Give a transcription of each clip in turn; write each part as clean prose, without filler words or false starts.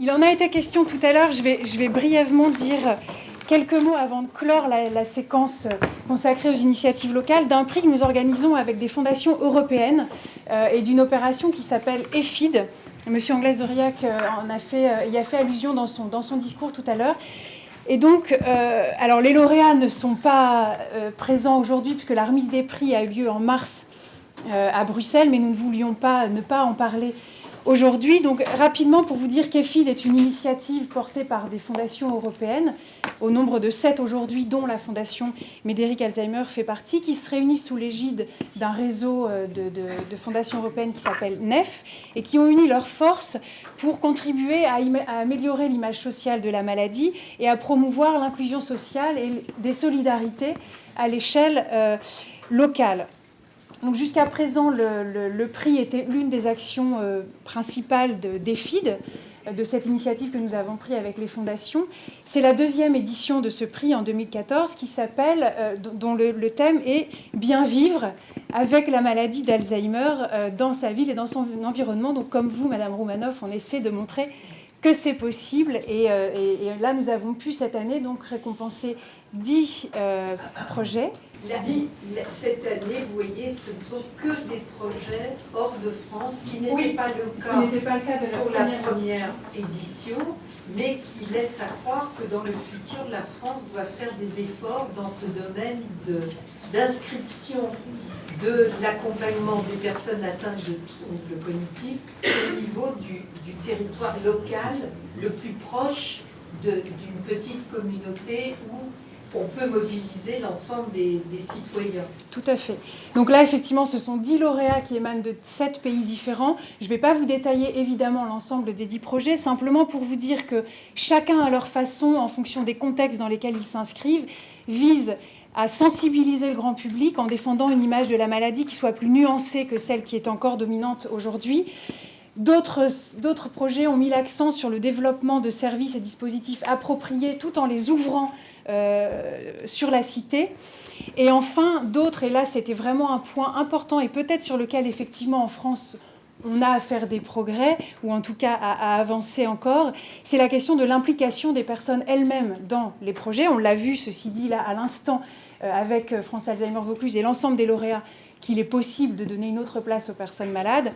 Il en a été question tout à l'heure, je vais brièvement dire quelques mots avant de clore la séquence consacrée aux initiatives locales d'un prix que nous organisons avec des fondations européennes et d'une opération qui s'appelle EFID. Monsieur Anglès-Doriac y a fait allusion dans son discours tout à l'heure. Et donc, alors les lauréats ne sont pas présents aujourd'hui puisque la remise des prix a eu lieu en mars à Bruxelles, mais nous ne voulions pas ne pas en parler aujourd'hui. Donc rapidement pour vous dire qu'EFID est une initiative portée par des fondations européennes, au nombre de 7 aujourd'hui, dont la fondation Médéric Alzheimer fait partie, qui se réunissent sous l'égide d'un réseau de fondations européennes qui s'appelle NEF et qui ont uni leurs forces pour contribuer à améliorer l'image sociale de la maladie et à promouvoir l'inclusion sociale et des solidarités à l'échelle locale. Donc jusqu'à présent, le prix était l'une des actions principales d'EFID, de cette initiative que nous avons prise avec les fondations. C'est la deuxième édition de ce prix en 2014 qui s'appelle, dont le thème est « Bien vivre avec la maladie d'Alzheimer dans sa ville et dans son environnement ». Donc comme vous, Madame Roumanoff, on essaie de montrer que c'est possible. Et là, nous avons pu cette année donc récompenser 10 projets. Cette année, vous voyez, ce ne sont que des projets hors de France, qui n'était pas le cas pour la première édition, mais qui laisse à croire que dans le futur, la France doit faire des efforts dans ce domaine d'inscription de l'accompagnement des personnes atteintes de troubles cognitifs au niveau du territoire local, le plus proche d'une petite communauté où on peut mobiliser l'ensemble des citoyens. Tout à fait. Donc là, effectivement, ce sont 10 lauréats qui émanent de 7 pays différents. Je ne vais pas vous détailler, évidemment, l'ensemble des 10 projets, simplement pour vous dire que chacun, à leur façon, en fonction des contextes dans lesquels ils s'inscrivent, vise à sensibiliser le grand public en défendant une image de la maladie qui soit plus nuancée que celle qui est encore dominante aujourd'hui. D'autres projets ont mis l'accent sur le développement de services et dispositifs appropriés tout en les ouvrant sur la cité. Et enfin, d'autres, et là c'était vraiment un point important et peut-être sur lequel effectivement en France on a à faire des progrès, ou en tout cas à avancer encore, c'est la question de l'implication des personnes elles-mêmes dans les projets. On l'a vu, ceci dit, là à l'instant, avec France Alzheimer Vaucluse et l'ensemble des lauréats, qu'il est possible de donner une autre place aux personnes malades.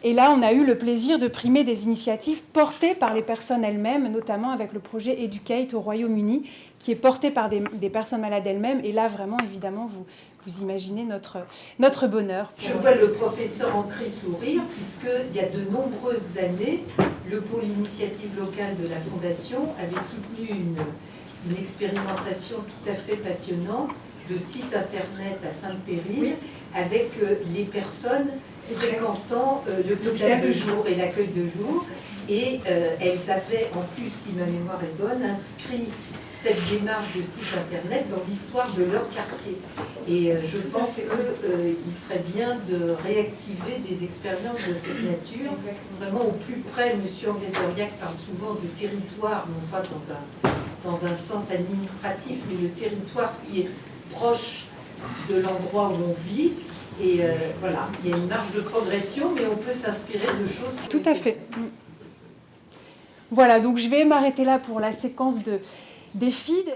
Et là, on a eu le plaisir de primer des initiatives portées par les personnes elles-mêmes, notamment avec le projet Educate au Royaume-Uni, qui est porté par des personnes malades elles-mêmes. Et là, vraiment, évidemment, vous imaginez notre bonheur. Je vois le professeur Ancry sourire, puisqu'il y a de nombreuses années, le pôle initiative locale de la Fondation avait soutenu une expérimentation tout à fait passionnante de site internet à Sainte-Pérille, oui, avec les personnes fréquentant l'hôpital de jour et l'accueil de jour. Et elles avaient, en plus, si ma mémoire est bonne, inscrit cette démarche de site internet dans l'histoire de leur quartier. Et je pense qu'il serait bien de réactiver des expériences de cette nature, vraiment au plus près. M. Anglès-Doriac parle souvent de territoire, non pas dans un sens administratif, mais le territoire, ce qui est proche de l'endroit où on vit. Et voilà, il y a une marge de progression, mais on peut s'inspirer de choses. Tout à fait. Voilà, donc je vais m'arrêter là pour la séquence d'EFID.